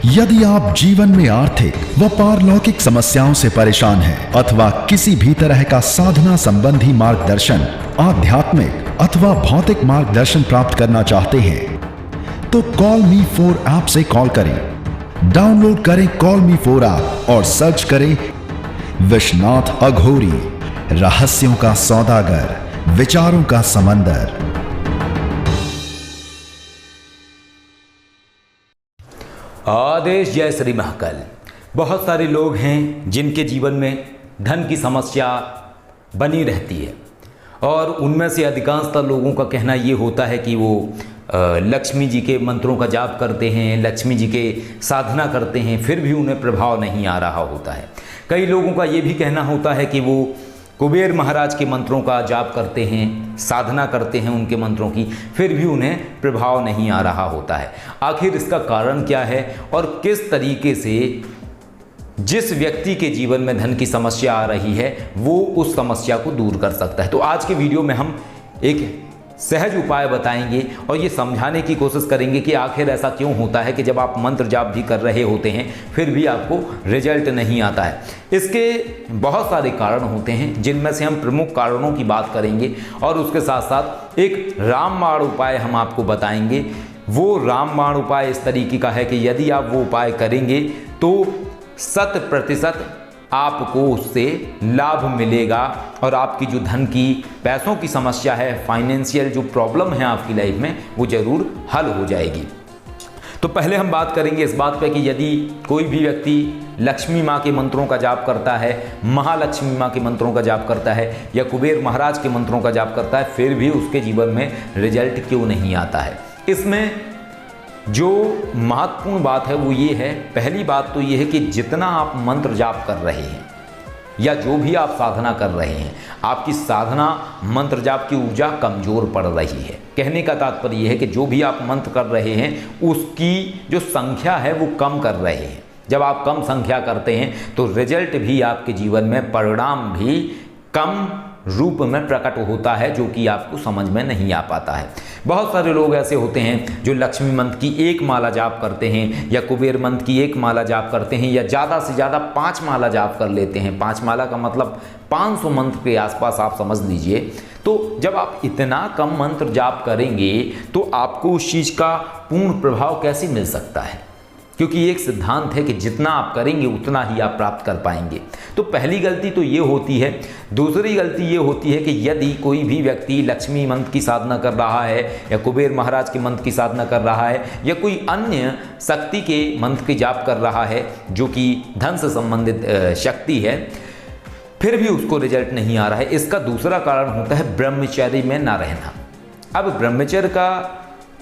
यदि आप जीवन में आर्थिक व पारलौकिक समस्याओं से परेशान हैं अथवा किसी भी तरह का साधना संबंधी मार्गदर्शन, आध्यात्मिक अथवा भौतिक मार्गदर्शन प्राप्त करना चाहते हैं तो कॉल मी 4 ऐप से कॉल करें। डाउनलोड करें कॉल मी 4 ऐप और सर्च करें विश्वनाथ अघोरी, रहस्यों का सौदागर, विचारों का समंदर। आदेश जय श्री महाकाल। बहुत सारे लोग हैं जिनके जीवन में धन की समस्या बनी रहती है और उनमें से अधिकांशतः लोगों का कहना ये होता है कि वो लक्ष्मी जी के मंत्रों का जाप करते हैं, लक्ष्मी जी के साधना करते हैं, फिर भी उन्हें प्रभाव नहीं आ रहा होता है। कई लोगों का ये भी कहना होता है कि वो कुबेर महाराज के मंत्रों का जाप करते हैं, साधना करते हैं उनके मंत्रों की, फिर भी उन्हें प्रभाव नहीं आ रहा होता है। आखिर इसका कारण क्या है और किस तरीके से जिस व्यक्ति के जीवन में धन की समस्या आ रही है वो उस समस्या को दूर कर सकता है। तो आज के वीडियो में हम एक सहज उपाय बताएंगे और ये समझाने की कोशिश करेंगे कि आखिर ऐसा क्यों होता है कि जब आप मंत्र जाप भी कर रहे होते हैं फिर भी आपको रिजल्ट नहीं आता है। इसके बहुत सारे कारण होते हैं जिनमें से हम प्रमुख कारणों की बात करेंगे और उसके साथ साथ एक रामबाण उपाय हम आपको बताएंगे। वो रामबाण उपाय इस तरीके का है कि यदि आप वो उपाय करेंगे तो 100% आपको उससे लाभ मिलेगा और आपकी जो धन की पैसों की समस्या है, फाइनेंशियल जो प्रॉब्लम है आपकी लाइफ में, वो ज़रूर हल हो जाएगी। तो पहले हम बात करेंगे इस बात पे कि यदि कोई भी व्यक्ति लक्ष्मी माँ के मंत्रों का जाप करता है, महालक्ष्मी माँ के मंत्रों का जाप करता है या कुबेर महाराज के मंत्रों का जाप करता है, फिर भी उसके जीवन में रिजल्ट क्यों नहीं आता है। इसमें जो महत्वपूर्ण बात है वो ये है, पहली बात तो ये है कि जितना आप मंत्र जाप कर रहे हैं या जो भी आप साधना कर रहे हैं, आपकी साधना मंत्र जाप की ऊर्जा कमज़ोर पड़ रही है। कहने का तात्पर्य यह है कि जो भी आप मंत्र कर रहे हैं उसकी जो संख्या है वो कम कर रहे हैं। जब आप कम संख्या करते हैं तो रिजल्ट भी आपके जीवन में, परिणाम भी कम रूप में प्रकट होता है, जो कि आपको समझ में नहीं आ पाता है। बहुत सारे लोग ऐसे होते हैं जो लक्ष्मी मंत्र की 1 माला जाप करते हैं या कुबेर मंत्र की 1 माला जाप करते हैं या ज़्यादा से ज़्यादा 5 माला जाप कर लेते हैं। 5 माला का मतलब 500 मंत्र के आसपास आप समझ लीजिए। तो जब आप इतना कम मंत्र जाप करेंगे तो आपको उस चीज़ का पूर्ण प्रभाव कैसे मिल सकता है, क्योंकि एक सिद्धांत है कि जितना आप करेंगे उतना ही आप प्राप्त कर पाएंगे। तो पहली गलती तो ये होती है। दूसरी गलती ये होती है कि यदि कोई भी व्यक्ति लक्ष्मी मंत्र की साधना कर रहा है या कुबेर महाराज के मंत्र की साधना कर रहा है या कोई अन्य शक्ति के मंत्र की जाप कर रहा है जो कि धन से संबंधित शक्ति है, फिर भी उसको रिजल्ट नहीं आ रहा है, इसका दूसरा कारण होता है ब्रह्मचर्य में ना रहना। अब ब्रह्मचर्य का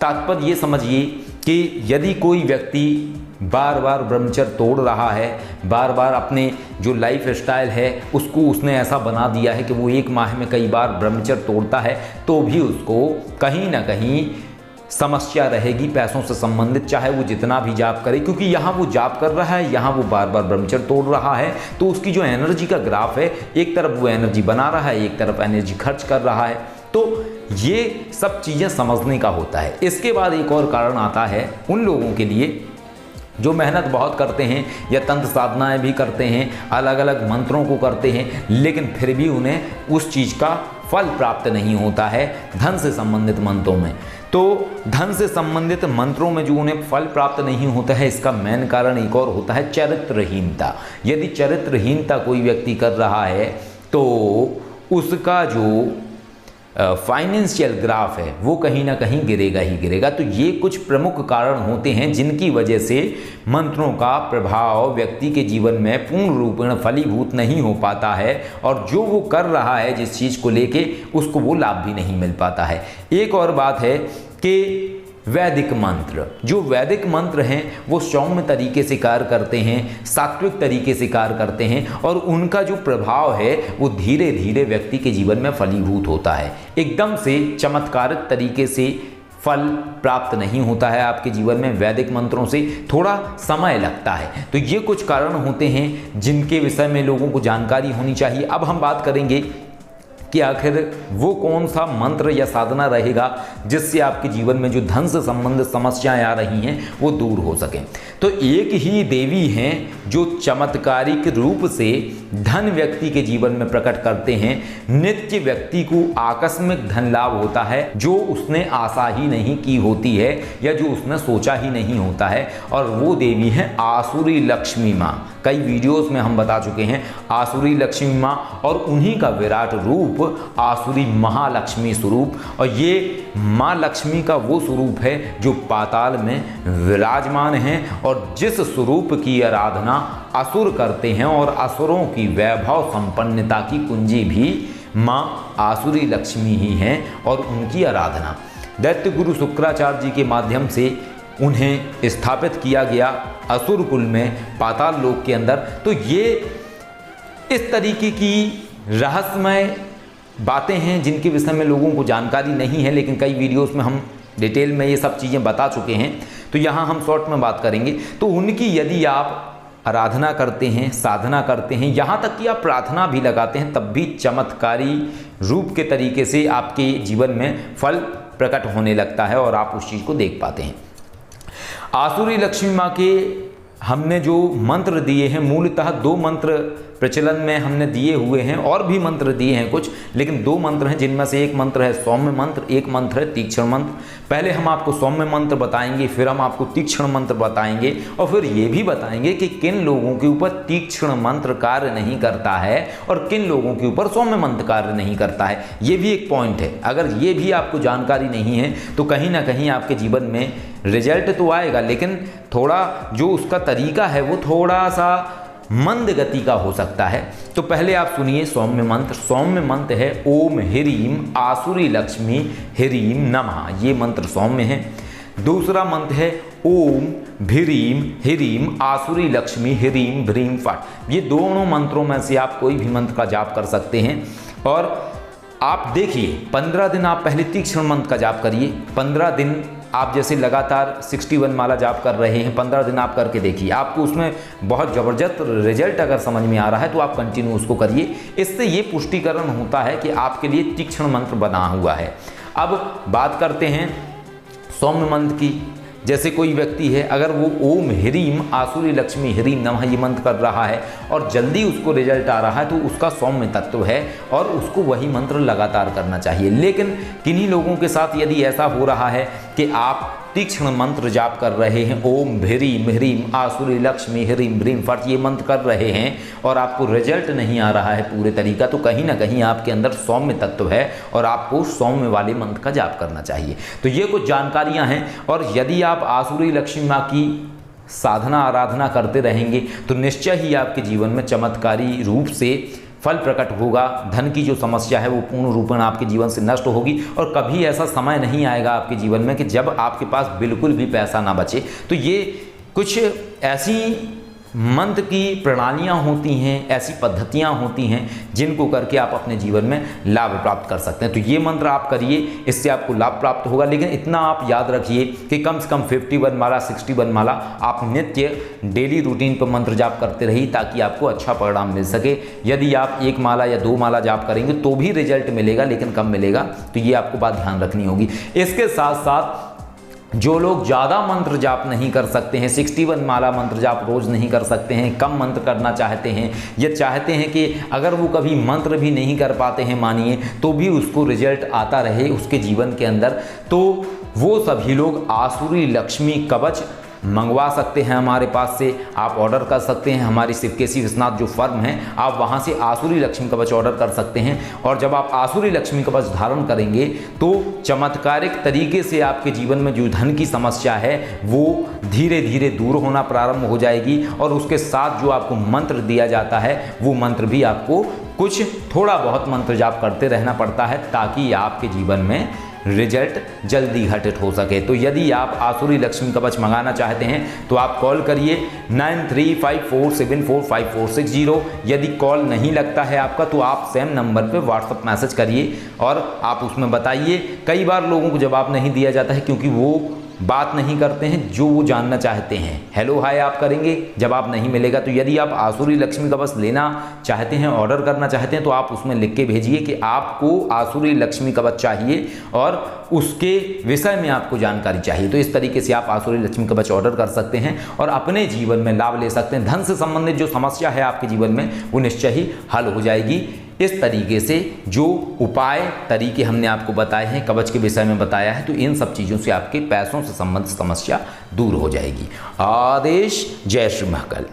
तात्पर्य ये समझिए कि यदि कोई व्यक्ति बार बार ब्रह्मचर्य तोड़ रहा है, बार बार अपने जो लाइफ स्टाइल है उसको उसने ऐसा बना दिया है कि वो 1 माह में कई बार ब्रह्मचर्य तोड़ता है, तो भी उसको कहीं ना कहीं समस्या रहेगी पैसों से संबंधित, चाहे वो जितना भी जाप करे, क्योंकि यहाँ वो जाप कर रहा है, यहाँ वो बार बार ब्रह्मचर्य तोड़ रहा है। तो उसकी जो एनर्जी का ग्राफ है, एक तरफ वो एनर्जी बना रहा है, एक तरफ एनर्जी खर्च कर रहा है। तो ये सब चीज़ें समझने का होता है। इसके बाद एक और कारण आता है उन लोगों के लिए जो मेहनत बहुत करते हैं या तंत्र साधनाएं भी करते हैं, अलग अलग मंत्रों को करते हैं, लेकिन फिर भी उन्हें उस चीज़ का फल प्राप्त नहीं होता है धन से संबंधित मंत्रों में। तो धन से संबंधित मंत्रों में जो उन्हें फल प्राप्त नहीं होता है, इसका मेन कारण एक और होता है चरित्रहीनता। यदि चरित्रहीनता कोई व्यक्ति कर रहा है तो उसका जो फाइनेंशियल ग्राफ है वो कहीं ना कहीं गिरेगा ही गिरेगा। तो ये कुछ प्रमुख कारण होते हैं जिनकी वजह से मंत्रों का प्रभाव व्यक्ति के जीवन में पूर्ण रूप में फलीभूत नहीं हो पाता है और जो वो कर रहा है जिस चीज़ को लेके उसको वो लाभ भी नहीं मिल पाता है। एक और बात है कि वैदिक मंत्र, जो वैदिक मंत्र हैं वो सौम्य तरीके से कार्य करते हैं, सात्विक तरीके से कार्य करते हैं और उनका जो प्रभाव है वो धीरे धीरे व्यक्ति के जीवन में फलीभूत होता है। एकदम से चमत्कारिक तरीके से फल प्राप्त नहीं होता है आपके जीवन में, वैदिक मंत्रों से थोड़ा समय लगता है। तो ये कुछ कारण होते हैं जिनके विषय में लोगों को जानकारी होनी चाहिए। अब हम बात करेंगे कि आखिर वो कौन सा मंत्र या साधना रहेगा जिससे आपके जीवन में जो धन से संबंधित समस्याएं आ रही हैं वो दूर हो सकें। तो एक ही देवी हैं जो चमत्कारिक रूप से धन व्यक्ति के जीवन में प्रकट करते हैं। नित्य व्यक्ति को आकस्मिक धन लाभ होता है जो उसने आशा ही नहीं की होती है या जो उसने सोचा ही नहीं होता है, और वो देवी हैं आसुरी लक्ष्मी माँ। कई वीडियोस में हम बता चुके हैं आसुरी लक्ष्मी माँ, और उन्हीं का विराट रूप आसुरी महालक्ष्मी स्वरूप। और ये माँ लक्ष्मी का वो स्वरूप है जो पाताल में विराजमान है, और जिस स्वरूप की आराधना असुर करते हैं, और असुरों की वैभव संपन्नता की कुंजी भी माँ आसुरी लक्ष्मी ही हैं, और उनकी आराधना दैत्य गुरु शुक्राचार्य जी के माध्यम से उन्हें स्थापित किया गया असुर कुल में, पाताल लोक के अंदर। तो ये इस तरीके की रहस्यमय बातें हैं जिनके विषय में लोगों को जानकारी नहीं है, लेकिन कई वीडियोस में हम डिटेल में ये सब चीज़ें बता चुके हैं। तो यहाँ हम शॉर्ट में बात करेंगे। तो उनकी यदि आप आराधना करते हैं, साधना करते हैं, यहाँ तक कि आप प्रार्थना भी लगाते हैं, तब भी चमत्कारी रूप के तरीके से आपके जीवन में फल प्रकट होने लगता है और आप उस चीज़ को देख पाते हैं। आसुरी लक्ष्मी माँ के हमने जो मंत्र दिए हैं, मूलतः 2 मंत्र प्रचलन में हमने दिए हुए हैं, और भी मंत्र दिए हैं कुछ, लेकिन 2 मंत्र हैं जिनमें से एक मंत्र है सौम्य मंत्र, एक मंत्र है तीक्ष्ण मंत्र। पहले हम आपको सौम्य मंत्र बताएंगे, फिर हम आपको तीक्ष्ण मंत्र बताएंगे, और फिर ये भी बताएंगे कि किन लोगों के ऊपर तीक्ष्ण मंत्र कार्य नहीं करता है और किन लोगों के ऊपर सौम्य मंत्र कार्य नहीं करता है। ये भी एक पॉइंट है। अगर ये भी आपको जानकारी नहीं है तो कहीं ना कहीं आपके जीवन में रिजल्ट तो आएगा, लेकिन थोड़ा जो उसका तरीका है वो थोड़ा सा मंद गति का हो सकता है। तो पहले आप सुनिए सौम्य मंत्र। सौम्य मंत्र है ओम ह्रीम आसुरी लक्ष्मी ह्रीम नमः, ये मंत्र सौम्य है। दूसरा मंत्र है ओम ह्रीम ह्रीम आसुरी लक्ष्मी ह्रीम भ्रीम फट। ये दोनों मंत्रों में से आप कोई भी मंत्र का जाप कर सकते हैं। और आप देखिए 15 दिन आप पहले तीक्ष्ण मंत्र का जाप करिए। 15 दिन आप जैसे लगातार 61 माला जाप कर रहे हैं, 15 दिन आप करके देखिए, आपको उसमें बहुत ज़बरदस्त रिजल्ट अगर समझ में आ रहा है तो आप कंटिन्यू उसको करिए। इससे ये पुष्टिकरण होता है कि आपके लिए तीक्ष्ण मंत्र बना हुआ है। अब बात करते हैं सौम्य मंत्र की। जैसे कोई व्यक्ति है, अगर वो ओम ह्रीम आसुरी लक्ष्मी ह्रीम नमः ये मंत्र कर रहा है और जल्दी उसको रिजल्ट आ रहा है तो उसका सौम्य तत्व है और उसको वही मंत्र लगातार करना चाहिए। लेकिन किन्हीं लोगों के साथ यदि ऐसा हो रहा है कि आप तीक्ष्ण मंत्र जाप कर रहे हैं, ओम ह्रीम ह्रीम आसुरी लक्ष्मी ह्रीम भ्रीम फट ये मंत्र कर रहे हैं और आपको रिजल्ट नहीं आ रहा है पूरे तरीका, तो कहीं ना कहीं आपके अंदर सौम्य तत्व है और आपको सौम्य वाले मंत्र का जाप करना चाहिए। तो ये कुछ जानकारियां हैं। और यदि आप आसुरी लक्ष्मी माँ की साधना आराधना करते रहेंगे तो निश्चय ही आपके जीवन में चमत्कारी रूप से फल प्रकट होगा। धन की जो समस्या है वो पूर्ण रूपेण आपके जीवन से नष्ट होगी और कभी ऐसा समय नहीं आएगा आपके जीवन में कि जब आपके पास बिल्कुल भी पैसा ना बचे। तो ये कुछ ऐसी मंत्र की प्रणालियाँ होती हैं, ऐसी पद्धतियाँ होती हैं जिनको करके आप अपने जीवन में लाभ प्राप्त कर सकते हैं। तो ये मंत्र आप करिए, इससे आपको लाभ प्राप्त होगा। लेकिन इतना आप याद रखिए कि कम से कम 51 माला 61 माला आप नित्य डेली रूटीन पर मंत्र जाप करते रहिए ताकि आपको अच्छा परिणाम मिल सके। यदि आप 1 माला या 2 माला जाप करेंगे तो भी रिजल्ट मिलेगा, लेकिन कम मिलेगा। तो ये आपको बात ध्यान रखनी होगी। इसके साथ साथ जो लोग ज़्यादा मंत्र जाप नहीं कर सकते हैं, 61 माला मंत्र जाप रोज़ नहीं कर सकते हैं, कम मंत्र करना चाहते हैं, ये चाहते हैं कि अगर वो कभी मंत्र भी नहीं कर पाते हैं मानिए तो भी उसको रिजल्ट आता रहे उसके जीवन के अंदर, तो वो सभी लोग आसुरी लक्ष्मी कवच मंगवा सकते हैं हमारे पास से। आप ऑर्डर कर सकते हैं, हमारी शिवकेशी विश्वनाथ जो फर्म है आप वहाँ से आसुरी लक्ष्मी कवच ऑर्डर कर सकते हैं। और जब आप आसुरी लक्ष्मी कवच धारण करेंगे तो चमत्कारिक तरीके से आपके जीवन में जो धन की समस्या है वो धीरे धीरे दूर होना प्रारंभ हो जाएगी। और उसके साथ जो आपको मंत्र दिया जाता है वो मंत्र भी आपको कुछ थोड़ा बहुत मंत्र जाप करते रहना पड़ता है ताकि आपके जीवन में रिजल्ट जल्दी घटित हो सके। तो यदि आप आसुरी लक्ष्मी कवच मंगाना चाहते हैं तो आप कॉल करिए 9354745460। यदि कॉल नहीं लगता है आपका तो आप सेम नंबर पे व्हाट्सअप मैसेज करिए और आप उसमें बताइए। कई बार लोगों को जवाब नहीं दिया जाता है क्योंकि वो बात नहीं करते हैं, जो वो जानना चाहते हैं। हेलो हाय आप करेंगे, जवाब नहीं मिलेगा। तो यदि आप आसुरी लक्ष्मी कवच लेना चाहते हैं, ऑर्डर करना चाहते हैं, तो आप उसमें लिख के भेजिए कि आपको आसुरी लक्ष्मी कवच चाहिए और उसके विषय में आपको जानकारी चाहिए। तो इस तरीके से आप आसुरी लक्ष्मी कवच ऑर्डर कर सकते हैं और अपने जीवन में लाभ ले सकते हैं। धन से संबंधित जो समस्या है आपके जीवन में वो निश्चय ही हल हो जाएगी। इस तरीके से जो उपाय तरीके हमने आपको बताए हैं, कवच के विषय में बताया है, तो इन सब चीज़ों से आपके पैसों से संबंधित समस्या दूर हो जाएगी। आदेश। जय श्री महाकाल।